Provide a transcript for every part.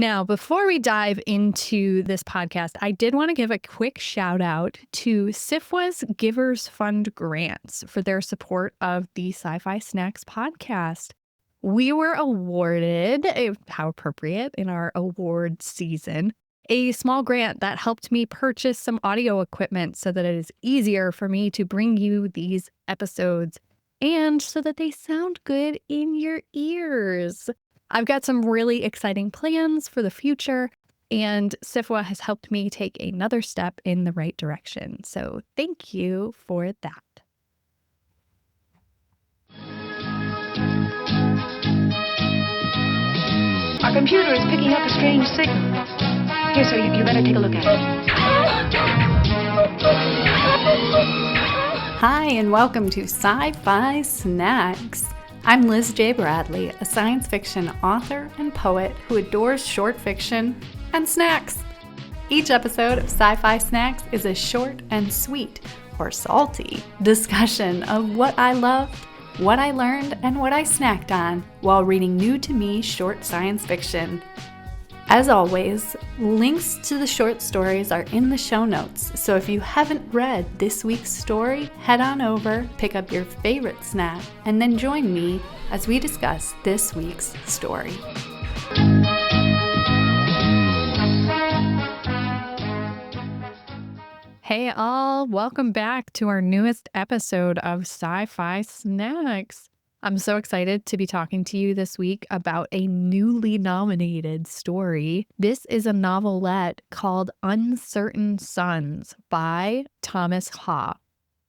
Now, before we dive into this podcast, I did want to give a quick shout out to SIFWA's Givers Fund grants for their support of the Sci-Fi Snacks podcast. We were awarded, how appropriate, in our award season, a small grant that helped me purchase some audio equipment so that it is easier for me to bring you these episodes and so that they sound good in your ears. I've got some really exciting plans for the future, and SIFWA has helped me take another step in the right direction. So thank you for that. Our computer is picking up a strange signal. Here, sir, you better take a look at it. Hi, and welcome to Sci-Fi Snacks. I'm Liz J. Bradley, a science fiction author and poet who adores short fiction and snacks. Each episode of Sci-Fi Snacks is a short and sweet, or salty, discussion of what I loved, what I learned, and what I snacked on while reading new-to-me short science fiction. As always, links to the short stories are in the show notes, so if you haven't read this week's story, head on over, pick up your favorite snack, and then join me as we discuss this week's story. Hey all, welcome back to our newest episode of Sci-Fi Snacks. I'm so excited to be talking to you this week about a newly nominated story. This is a novelette called Uncertain Suns by Thomas Ha.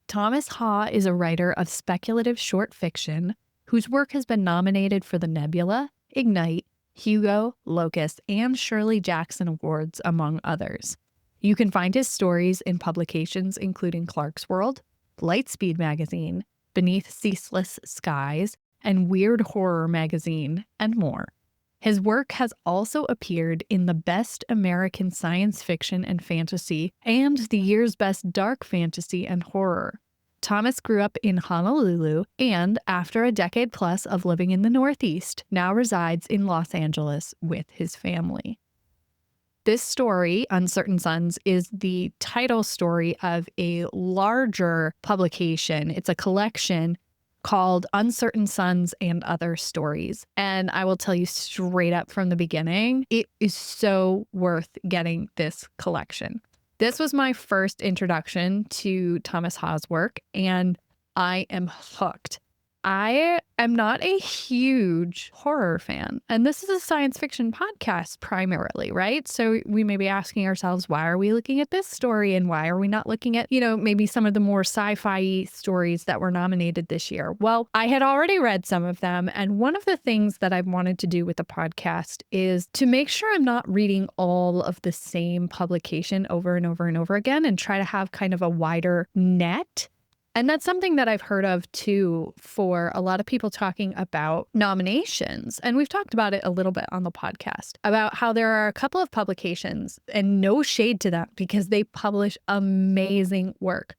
Thomas Ha is a writer of speculative short fiction whose work has been nominated for the Nebula, Ignite, Hugo, Locus, and Shirley Jackson Awards, among others. You can find his stories in publications including Clarkesworld, Lightspeed Magazine, Beneath Ceaseless Skies, and Weird Horror Magazine, and more. His work has also appeared in the Best American Science Fiction and Fantasy and the year's Best Dark Fantasy and Horror. Thomas grew up in Honolulu and, after a decade plus of living in the Northeast, now resides in Los Angeles with his family. This story, Uncertain Suns, is the title story of a larger publication. It's a collection called Uncertain Suns and Other Stories. And I will tell you straight up from the beginning, it is so worth getting this collection. This was my first introduction to Thomas Ha's work, and I am hooked. I am not a huge horror fan, and this is a science fiction podcast primarily, right? So we may be asking ourselves, why are we looking at this story and why are we not looking at, maybe some of the more sci-fi stories that were nominated this year? Well, I had already read some of them, and one of the things that I've wanted to do with the podcast is to make sure I'm not reading all of the same publication over and over and over again and try to have kind of a wider net. And that's something that I've heard of, too, for a lot of people talking about nominations. And we've talked about it a little bit on the podcast, about how there are a couple of publications, and no shade to them, because they publish amazing work.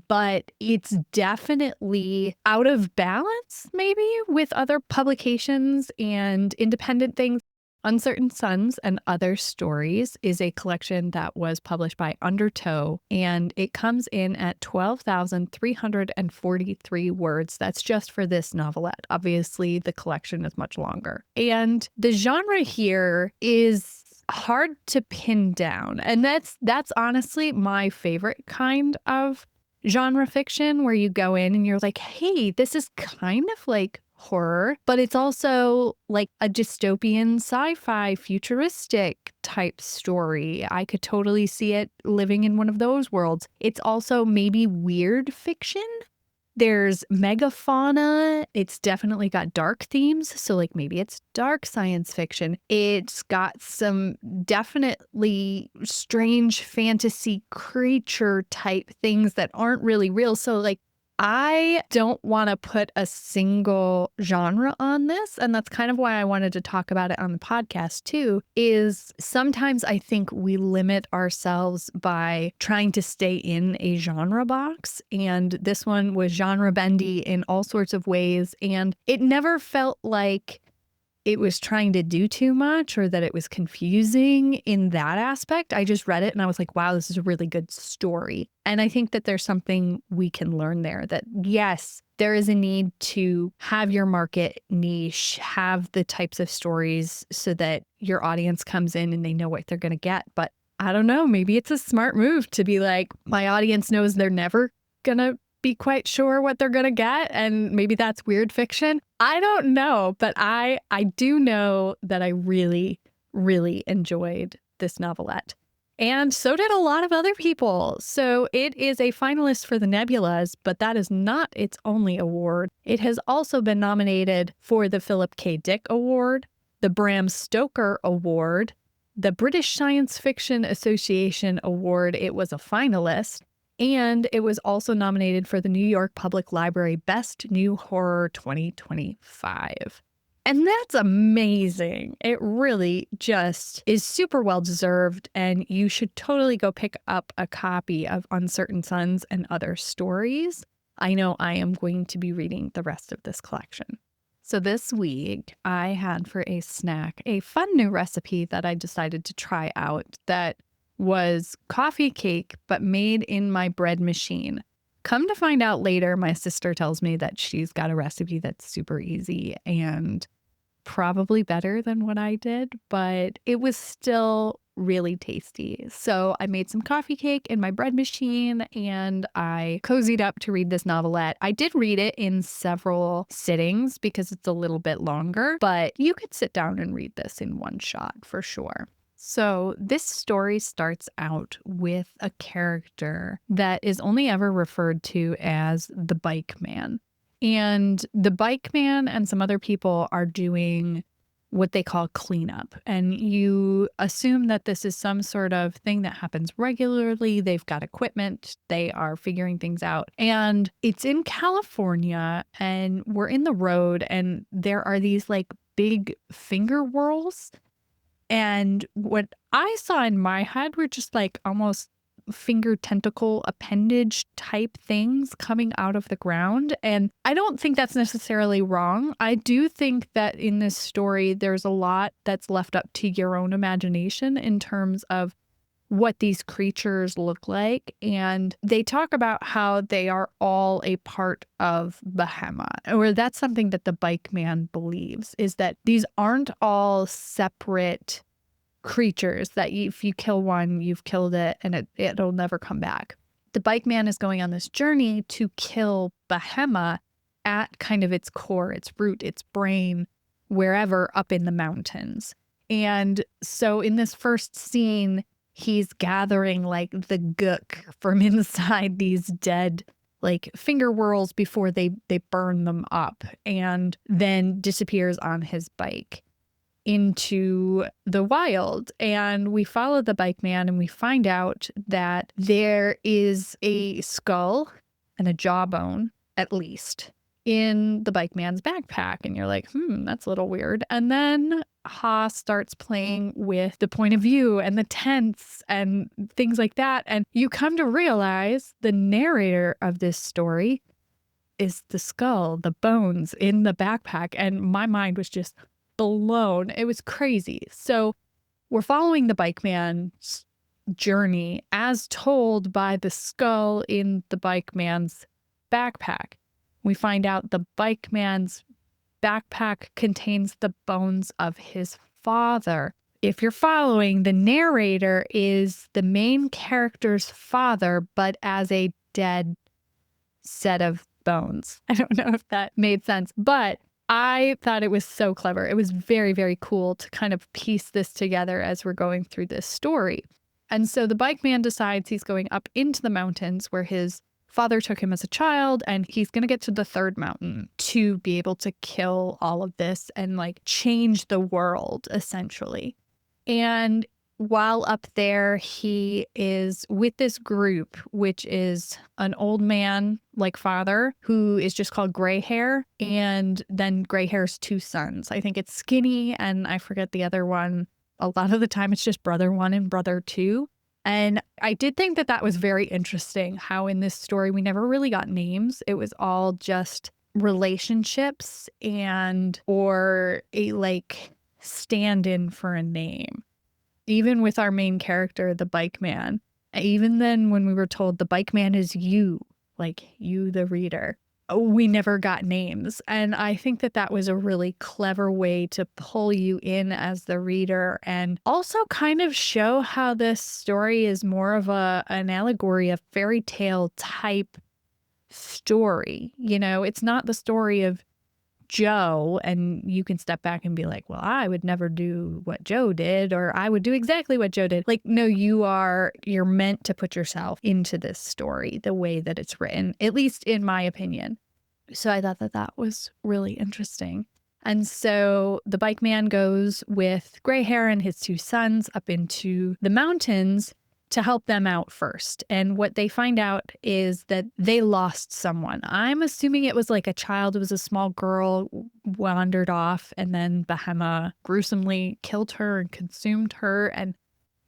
But it's definitely out of balance, maybe, with other publications and independent things. Uncertain Suns and Other Stories is a collection that was published by Undertow, and it comes in at 12,343 words. That's just for this novelette. Obviously, the collection is much longer. And the genre here is hard to pin down. And that's honestly my favorite kind of genre fiction, where you go in and you're like, hey, this is kind of like horror, but it's also like a dystopian sci-fi futuristic type story. I could totally see it living in one of those worlds. It's also maybe weird fiction. There's megafauna. It's definitely got dark themes. So like maybe it's dark science fiction. It's got some definitely strange fantasy creature type things that aren't really real. So like I don't want to put a single genre on this, and that's kind of why I wanted to talk about it on the podcast too, is sometimes I think we limit ourselves by trying to stay in a genre box, and this one was genre bendy in all sorts of ways, and it never felt like it was trying to do too much or that it was confusing in that aspect. I just read it and I was like, wow, this is a really good story. And I think that there's something we can learn there, that yes, there is a need to have your market niche, have the types of stories so that your audience comes in and they know what they're going to get. But I don't know, maybe it's a smart move to be like, my audience knows they're never going to be quite sure what they're going to get. And maybe that's weird fiction. I don't know, but I do know that I really, really enjoyed this novelette. And so did a lot of other people. So it is a finalist for the Nebulas, but that is not its only award. It has also been nominated for the Philip K. Dick Award, the Bram Stoker Award, the British Science Fiction Association Award. It was a finalist. And it was also nominated for the New York Public Library Best New Horror 2025. And that's amazing. It really just is super well deserved. And you should totally go pick up a copy of Uncertain Suns and Other Stories. I know I am going to be reading the rest of this collection. So this week I had for a snack a fun new recipe that I decided to try out that was coffee cake, but made in my bread machine. Come to find out later, my sister tells me that she's got a recipe that's super easy and probably better than what I did, but it was still really tasty. So I made some coffee cake in my bread machine and I cozied up to read this novelette. I did read it in several sittings because it's a little bit longer, but you could sit down and read this in one shot for sure. So this story starts out with a character that is only ever referred to as the Bike Man. And the Bike Man and some other people are doing what they call cleanup. And you assume that this is some sort of thing that happens regularly. They've got equipment. They are figuring things out. And it's in California and we're in the road and there are these like big finger whirls. And what I saw in my head were just like almost finger tentacle appendage type things coming out of the ground. And I don't think that's necessarily wrong. I do think that in this story, there's a lot that's left up to your own imagination in terms of what these creatures look like. And they talk about how they are all a part of Behemoth, or that's something that the Bike Man believes, is that these aren't all separate creatures that if you kill one, you've killed it and it'll never come back. The Bike Man is going on this journey to kill Behemoth at kind of its core, its root, its brain, wherever up in the mountains. And so in this first scene, he's gathering like the gook from inside these dead like finger whirls before they burn them up and then disappears on his bike into the wild. And we follow the Bike Man and we find out that there is a skull and a jawbone, at least, in the Bike Man's backpack. And you're like, that's a little weird. And then Haas starts playing with the point of view and the tense and things like that. And you come to realize the narrator of this story is the skull, the bones in the backpack. And my mind was just blown. It was crazy. So we're following the Bike Man's journey as told by the skull in the Bike Man's backpack. We find out the Bike Man's backpack contains the bones of his father. If you're following, the narrator is the main character's father, but as a dead set of bones. I don't know if that made sense, but I thought it was so clever. It was very, very cool to kind of piece this together as we're going through this story. And so the Bike Man decides he's going up into the mountains where his father took him as a child, and he's going to get to the third mountain to be able to kill all of this and like change the world, essentially. And while up there, he is with this group, which is an old man like father who is just called Gray Hair, and then Gray Hair's two sons. I think it's Skinny, and I forget the other one. A lot of the time it's just brother one and brother two. And I did think that was very interesting how in this story we never really got names. It was all just relationships and or a like stand-in for a name. Even with our main character, the bike man, even then when we were told the bike man is you, like you, the reader, we never got names. And I think that that was a really clever way to pull you in as the reader and also kind of show how this story is more of an allegory, a fairy tale type story. You know, it's not the story of Joe, and you can step back and be like, well, I would never do what Joe did, or I would do exactly what Joe did. Like, no, you're meant to put yourself into this story the way that it's written, at least in my opinion. So I thought that that was really interesting. And so the bike man goes with gray hair and his two sons up into the mountains to help them out first. And what they find out is that they lost someone. I'm assuming it was like a child. It was a small girl wandered off, and then Bahama gruesomely killed her and consumed her. And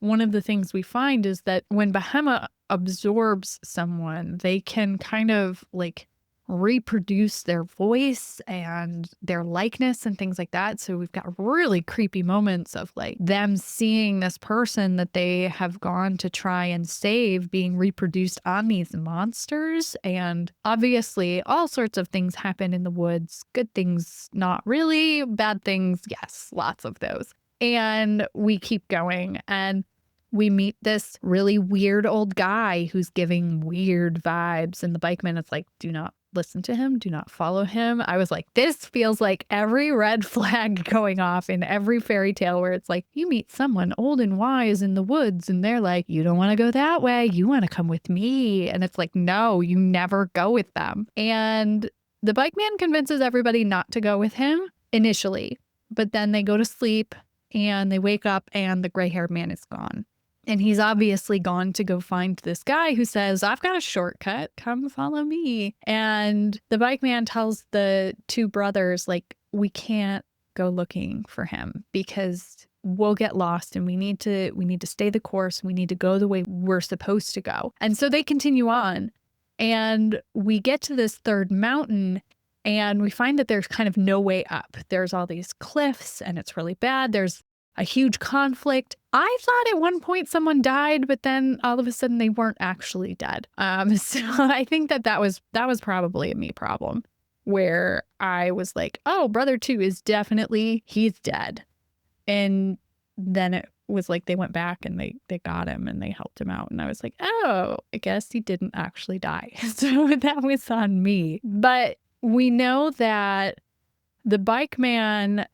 one of the things we find is that when Bahama absorbs someone, they can kind of like reproduce their voice and their likeness and things like that. So we've got really creepy moments of like them seeing this person that they have gone to try and save being reproduced on these monsters. And obviously all sorts of things happen in the woods. Good things, not really. Bad things, yes, lots of those. And we keep going, and we meet this really weird old guy who's giving weird vibes. And the bikeman is like, do not listen to him. Do not follow him. I was like, this feels like every red flag going off in every fairy tale where it's like, you meet someone old and wise in the woods and they're like, you don't want to go that way. You want to come with me. And it's like, no, you never go with them. And the bike man convinces everybody not to go with him initially, but then they go to sleep and they wake up and the gray-haired man is gone. And he's obviously gone to go find this guy who says, I've got a shortcut. Come follow me. And the bike man tells the two brothers, like, we can't go looking for him because we'll get lost, and we need to stay the course. We need to go the way we're supposed to go. And so they continue on. And we get to this third mountain, and we find that there's kind of no way up. There's all these cliffs, and it's really bad. There's a huge conflict. I thought at one point someone died, but then all of a sudden they weren't actually dead. So I think that was probably a me problem, where I was like, oh, brother 2 is definitely, he's dead. And then it was like they went back and they got him and they helped him out. And I was like, oh, I guess he didn't actually die. So that was on me. But we know that the bike man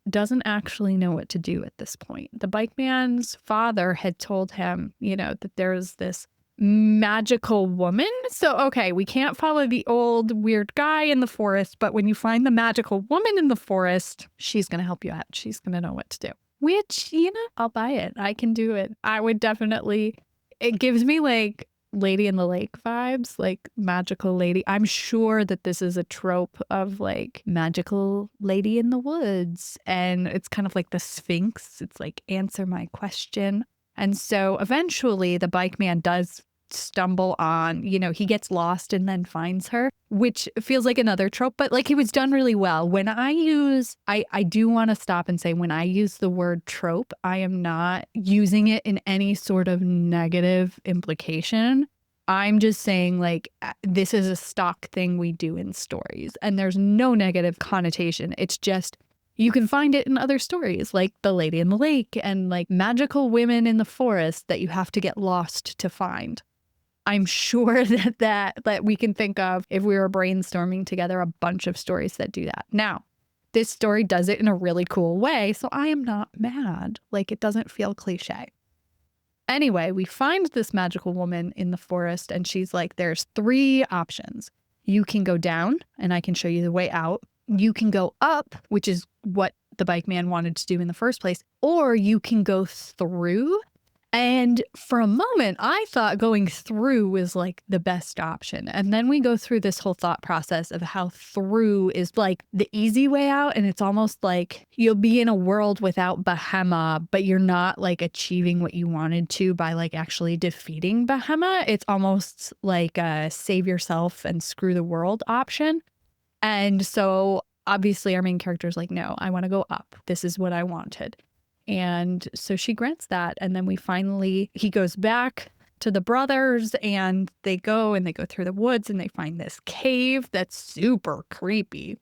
doesn't actually know what to do at this point. The bike man's father had told him, that there's this magical woman. So, okay, we can't follow the old weird guy in the forest, but when you find the magical woman in the forest, she's going to help you out. She's going to know what to do. Which, I'll buy it. I can do it. I would definitely, it gives me like Lady in the Lake vibes, like magical lady. I'm sure that this is a trope of like magical lady in the woods. And it's kind of like the Sphinx. It's like, answer my question. And so eventually the bike man does stumble on, he gets lost and then finds her, which feels like another trope, but like it was done really well. When I do want to stop and say, when I use the word trope, I am not using it in any sort of negative implication. I'm just saying like, this is a stock thing we do in stories, and there's no negative connotation. It's just, you can find it in other stories like The Lady in the Lake and like magical women in the forest that you have to get lost to find. I'm sure that we can think of, if we were brainstorming together, a bunch of stories that do that. Now, this story does it in a really cool way, so I am not mad. Like, it doesn't feel cliche. Anyway, we find this magical woman in the forest, and she's like, there's 3 options. You can go down, and I can show you the way out. You can go up, which is what the bike man wanted to do in the first place, or you can go through. And for a moment, I thought going through was like the best option. And then we go through this whole thought process of how through is like the easy way out. And it's almost like you'll be in a world without Bahama, but you're not like achieving what you wanted to by like actually defeating Bahama. It's almost like a save yourself and screw the world option. And so obviously our main character is like, no, I want to go up. This is what I wanted. And so she grants that. And then he goes back to the brothers and they go through the woods and they find this cave that's super creepy.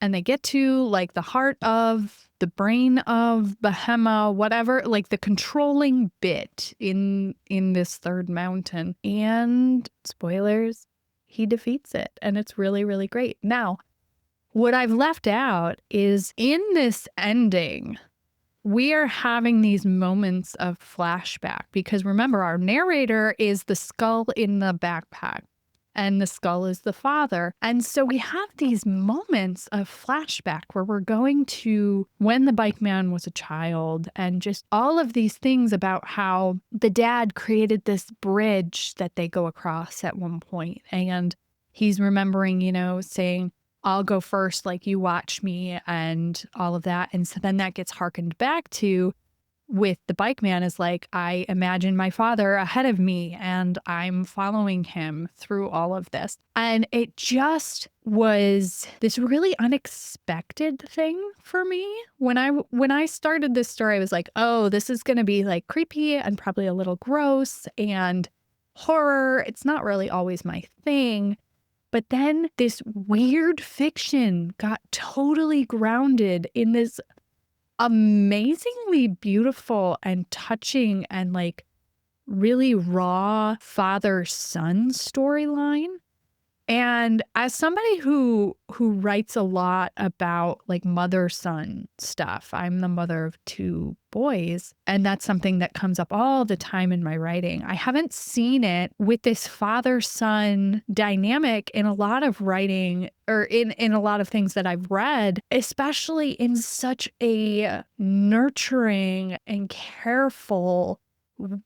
And they get to like the heart of the brain of Bahema, whatever, like the controlling bit in this third mountain. And spoilers, he defeats it. And it's really, really great. Now, what I've left out is in this ending, we are having these moments of flashback because remember, our narrator is the skull in the backpack and the skull is the father. And so we have these moments of flashback where we're going to when the bike man was a child and just all of these things about how the dad created this bridge that they go across at one point. And he's remembering, saying, I'll go first, like you watch me and all of that. And so then that gets harkened back to with the bike man is like, I imagine my father ahead of me and I'm following him through all of this. And it just was this really unexpected thing for me. When I started this story, I was like, oh, this is going to be like creepy and probably a little gross and horror. It's not really always my thing. But then this weird fiction got totally grounded in this amazingly beautiful and touching and like really raw father-son storyline. And as somebody who writes a lot about like mother-son stuff, I'm the mother of 2 boys, and that's something that comes up all the time in my writing. I haven't seen it with this father-son dynamic in a lot of writing or in a lot of things that I've read, especially in such a nurturing and careful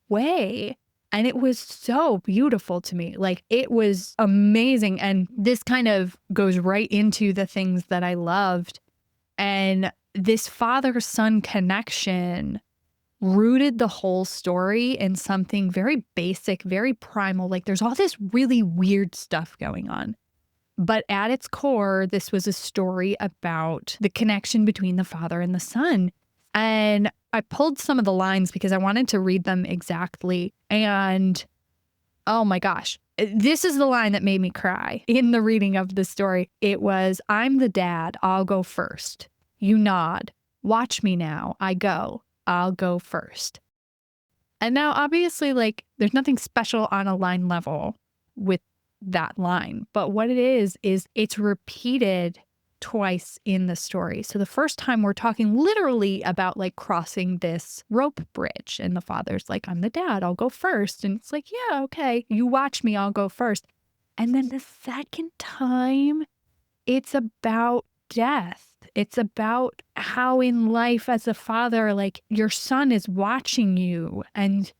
way. And it was so beautiful to me. Like, it was amazing. And this kind of goes right into the things that I loved. And this father-son connection rooted the whole story in something very basic, very primal. Like, there's all this really weird stuff going on. But at its core, this was a story about the connection between the father and the son. And I pulled some of the lines because I wanted to read them exactly. And oh my gosh, this is the line that made me cry in the reading of the story. It was, I'm the dad, I'll go first. You nod. Watch me now. I go. I'll go first. And now obviously, like, there's nothing special on a line level with that line. But what it is it's repeated twice in the story. So the first time we're talking literally about like crossing this rope bridge and the father's like, I'm the dad, I'll go first. And it's like, yeah, okay, you watch me, I'll go first. And then the second time it's about death. It's about how in life as a father, like your son is watching you and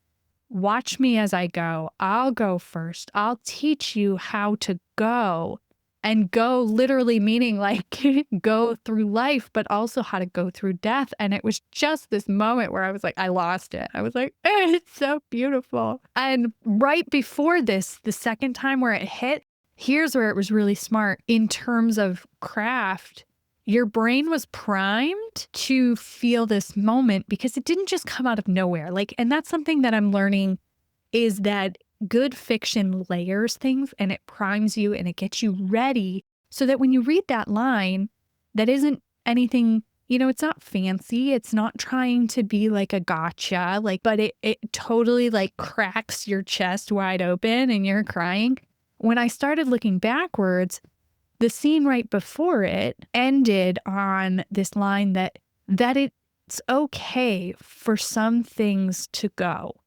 watch me as I go. I'll go first. I'll teach you how to go. And go literally meaning like go through life, but also how to go through death. And it was just this moment where I was like, I lost it. I was like, it's so beautiful. And right before this, the second time where it hit, here's where it was really smart in terms of craft. Your brain was primed to feel this moment because it didn't just come out of nowhere. Like, and that's something that I'm learning is that good fiction layers things and it primes you and it gets you ready so that when you read that line, that isn't anything, it's not fancy. It's not trying to be like a gotcha, but it totally like cracks your chest wide open and you're crying. When I started looking backwards, the scene right before it ended on this line that it's okay for some things to go.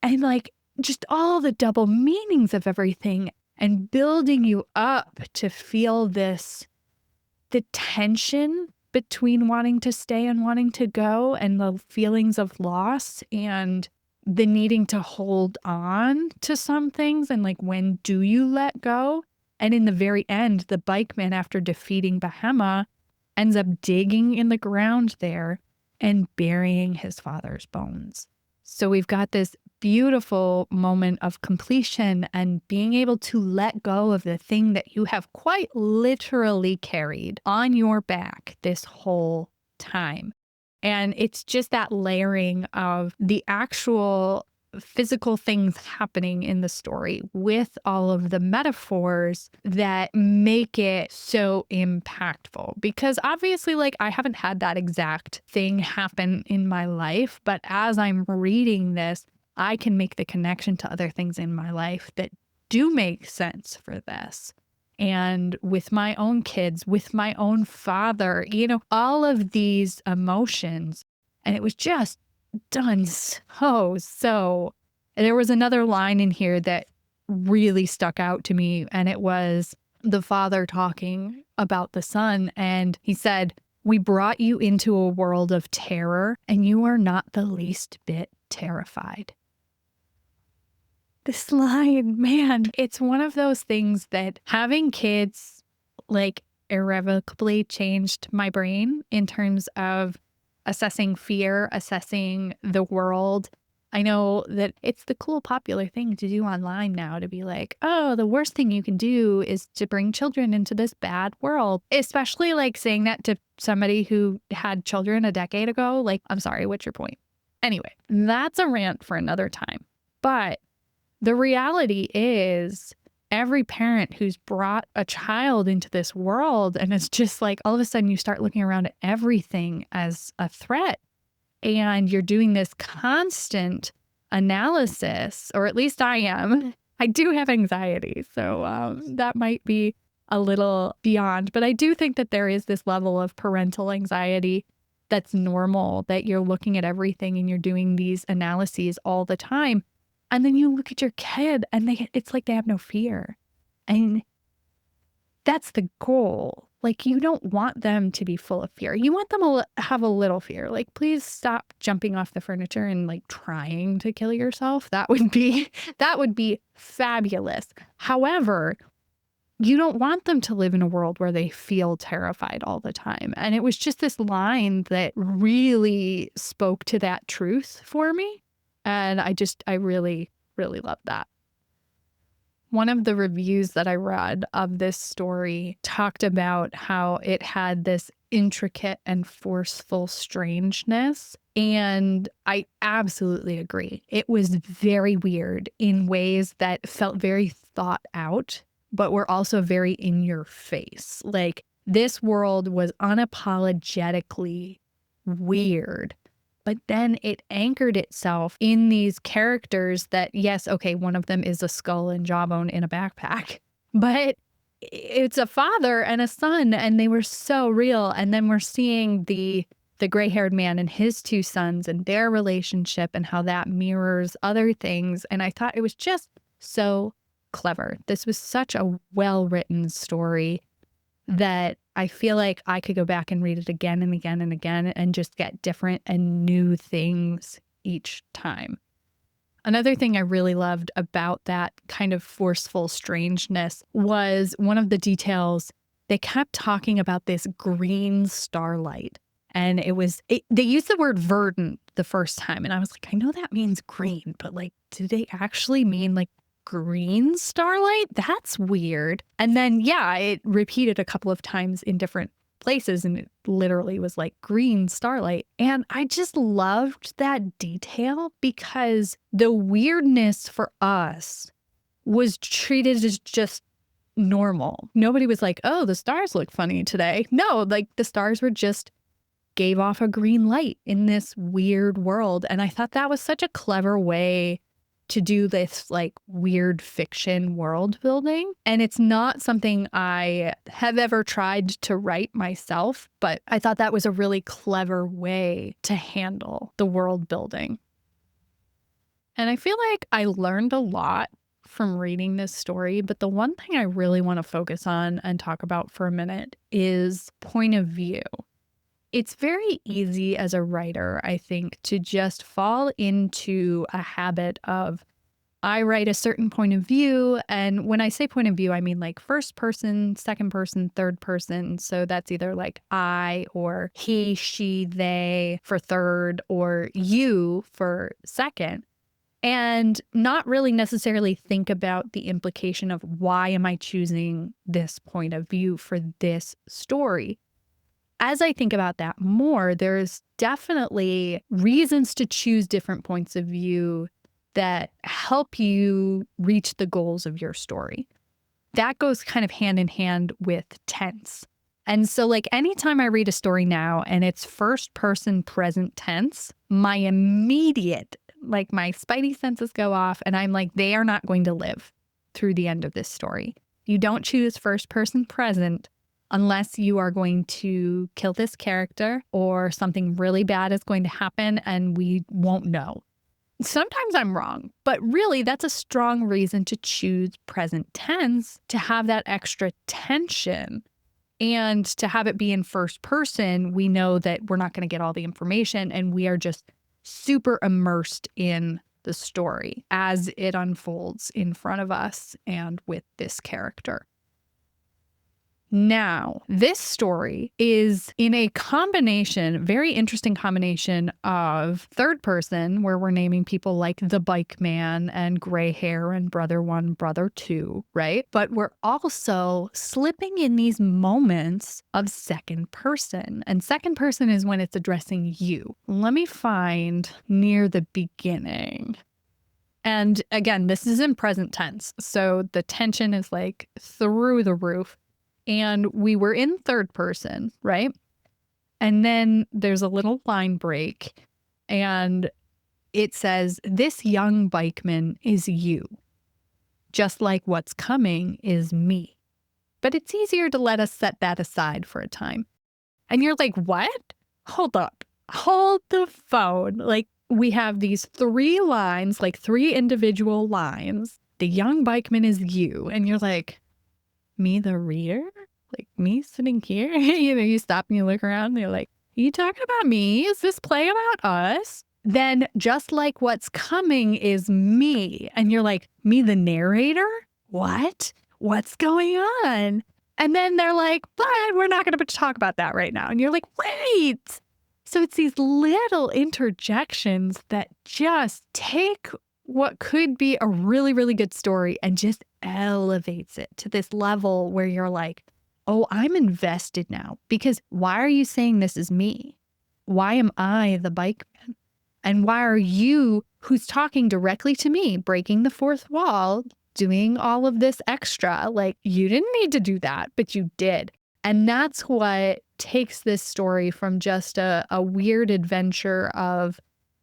And like, just all the double meanings of everything and building you up to feel the tension between wanting to stay and wanting to go and the feelings of loss and the needing to hold on to some things. And like, when do you let go? And in the very end, the bike man, after defeating Bahema, ends up digging in the ground there and burying his father's bones. So we've got this beautiful moment of completion and being able to let go of the thing that you have quite literally carried on your back this whole time. And it's just that layering of the actual physical things happening in the story with all of the metaphors that make it so impactful. Because obviously, like, I haven't had that exact thing happen in my life, but as I'm reading this, I can make the connection to other things in my life that do make sense for this. And with my own kids, with my own father, all of these emotions. And it was just done so. There was another line in here that really stuck out to me, and it was the father talking about the son, and he said, "We brought you into a world of terror, and you are not the least bit terrified." This line, man, it's one of those things that having kids like irrevocably changed my brain in terms of assessing fear, assessing the world. I know that it's the cool, popular thing to do online now to be like, oh, the worst thing you can do is to bring children into this bad world. Especially like saying that to somebody who had children a decade ago. Like, I'm sorry, what's your point? Anyway, that's a rant for another time. But the reality is, every parent who's brought a child into this world, and it's just like all of a sudden you start looking around at everything as a threat, and you're doing this constant analysis, or at least I am. I do have anxiety, so that might be a little beyond, but I do think that there is this level of parental anxiety that's normal, that you're looking at everything and you're doing these analyses all the time. And then you look at your kid and it's like they have no fear. And that's the goal. Like, you don't want them to be full of fear. You want them to have a little fear. Like, please stop jumping off the furniture and like trying to kill yourself. That would be fabulous. However, you don't want them to live in a world where they feel terrified all the time. And it was just this line that really spoke to that truth for me. And I really, really love that. One of the reviews that I read of this story talked about how it had this intricate and forceful strangeness. And I absolutely agree. It was very weird in ways that felt very thought out, but were also very in your face. Like, this world was unapologetically weird. But then it anchored itself in these characters that, yes, okay, one of them is a skull and jawbone in a backpack, but it's a father and a son, and they were so real. And then we're seeing the gray-haired man and his two sons and their relationship and how that mirrors other things. And I thought it was just so clever. This was such a well-written story that I feel like I could go back and read it again and again and again and just get different and new things each time. Another thing I really loved about that kind of forceful strangeness was one of the details. They kept talking about this green starlight. And they used the word verdant the first time. And I was like, I know that means green, but like, did they actually mean like green starlight? That's weird. And then, yeah, it repeated a couple of times in different places, and it literally was like green starlight. And I just loved that detail because the weirdness for us was treated as just normal. Nobody was like, oh, the stars look funny today. No, like the stars were just gave off a green light in this weird world. And I thought that was such a clever way to do this like weird fiction world building. And it's not something I have ever tried to write myself, but I thought that was a really clever way to handle the world building. And I feel like I learned a lot from reading this story, but the one thing I really want to focus on and talk about for a minute is point of view. It's very easy as a writer, I think, to just fall into a habit of, I write a certain point of view. And when I say point of view, I mean like first person, second person, third person. So that's either like I or he, she, they for third, or you for second. and not really necessarily think about the implication of why am I choosing this point of view for this story. As I think about that more, there's definitely reasons to choose different points of view that help you reach the goals of your story. That goes kind of hand in hand with tense. And so like anytime I read a story now and it's first person present tense, my immediate, like my spidey senses go off and I'm like, they are not going to live through the end of this story. You don't choose first person present unless you are going to kill this character or something really bad is going to happen and we won't know. Sometimes I'm wrong, but really that's a strong reason to choose present tense, to have that extra tension. And to have it be in first person, we know that we're not going to get all the information and we are just super immersed in the story as it unfolds in front of us and with this character. Now, this story is in a combination, very interesting combination of third person, where we're naming people like the Bike Man and Gray Hair and Brother One, Brother Two, right? But we're also slipping in these moments of second person. And second person is when it's addressing you. Let me find near the beginning. And again, this is in present tense. So the tension is like through the roof. And we were in third person, right? And then there's a little line break and it says, "This young bikeman is you, just like what's coming is me." But it's easier to let us set that aside for a time. And you're like, what? Hold up. Hold the phone. Like we have these 3 lines, like 3 individual lines. The young bikeman is you. And you're like, me, the reader? Like me sitting here? You stop and you look around and you're like, are you talking about me? Is this play about us? Then just like what's coming is me. And you're like, me, the narrator? What? What's going on? And then they're like, but we're not going to talk about that right now. And you're like, wait. So it's these little interjections that just take what could be a really, really good story and just elevates it to this level where you're like, oh, I'm invested now. Because why are you saying this is me? Why am I the bikeman? And why are you, who's talking directly to me, breaking the fourth wall, doing all of this extra? Like, you didn't need to do that, but you did. And that's what takes this story from just a weird adventure of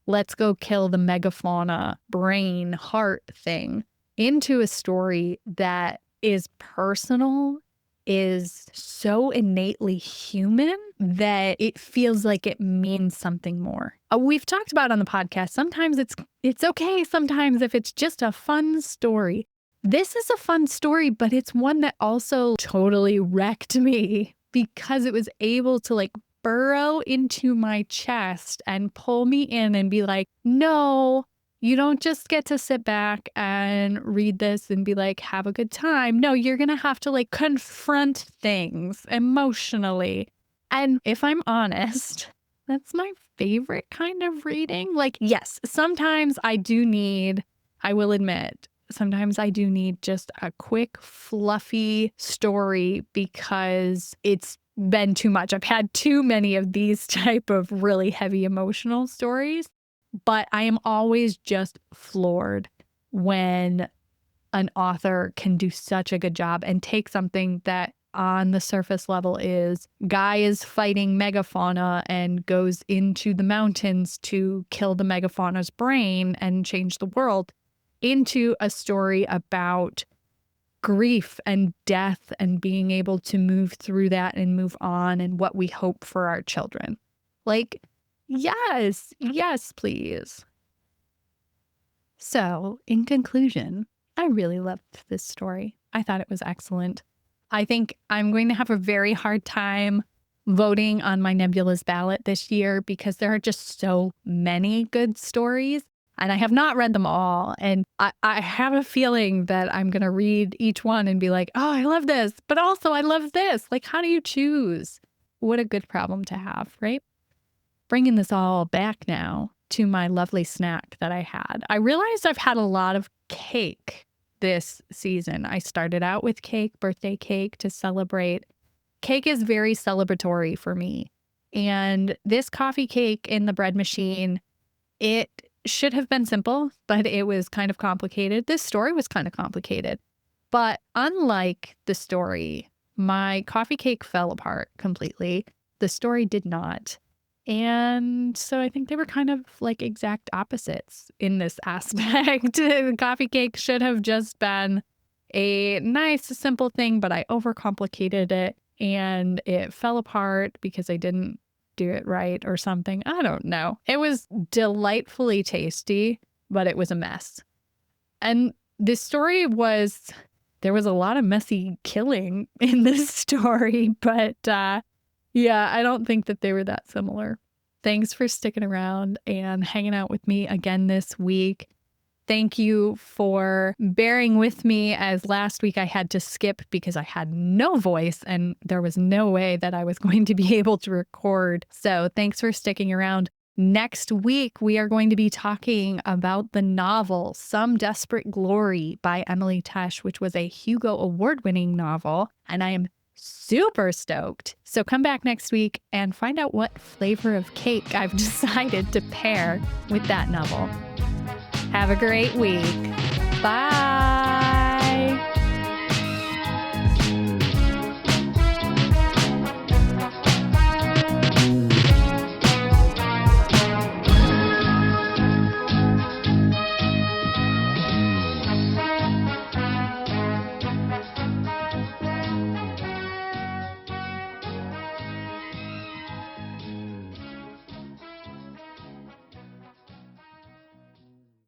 let's go kill the megafauna brain heart thing into a story that is personal, is so innately human that it feels like it means something more. We've talked about on the podcast, sometimes it's okay sometimes if it's just a fun story. This is a fun story, but it's one that also totally wrecked me because it was able to like burrow into my chest and pull me in and be like, no, you don't just get to sit back and read this and be like, have a good time. No, you're going to have to like confront things emotionally. And if I'm honest, that's my favorite kind of reading. Like, yes, sometimes I will admit, sometimes I do need just a quick, fluffy story because it's been too much. I've had too many of these type of really heavy emotional stories. But I am always just floored when an author can do such a good job and take something that on the surface level is guy is fighting megafauna and goes into the mountains to kill the megafauna's brain and change the world into a story about grief and death and being able to move through that and move on and what we hope for our children. Like, yes, please. So, in conclusion, I really loved this story. I thought it was excellent. I think I'm going to have a very hard time voting on my Nebula's ballot this year because there are just so many good stories. And I have not read them all. And I have a feeling that I'm going to read each one and be like, oh, I love this, but also I love this. Like, how do you choose? What a good problem to have, right? Bringing this all back now to my lovely snack that I had. I realized I've had a lot of cake this season. I started out with cake, birthday cake to celebrate. Cake is very celebratory for me. And this coffee cake in the bread machine, it should have been simple, but it was kind of complicated. This story was kind of complicated. But unlike the story, my coffee cake fell apart completely. The story did not. And so I think they were kind of like exact opposites in this aspect. The coffee cake should have just been a nice, simple thing, but I overcomplicated it and it fell apart because I didn't do it right or something. I don't know. It was delightfully tasty, but it was a mess. And this story was, there was a lot of messy killing in this story, but yeah, I don't think that they were that similar. Thanks for sticking around and hanging out with me again this week. Thank you for bearing with me, as last week I had to skip because I had no voice and there was no way that I was going to be able to record. So thanks for sticking around. Next week, we are going to be talking about the novel Some Desperate Glory by Emily Tesh, which was a Hugo Award-winning novel, and I am super stoked. So come back next week and find out what flavor of cake I've decided to pair with that novel. Have a great week. Bye.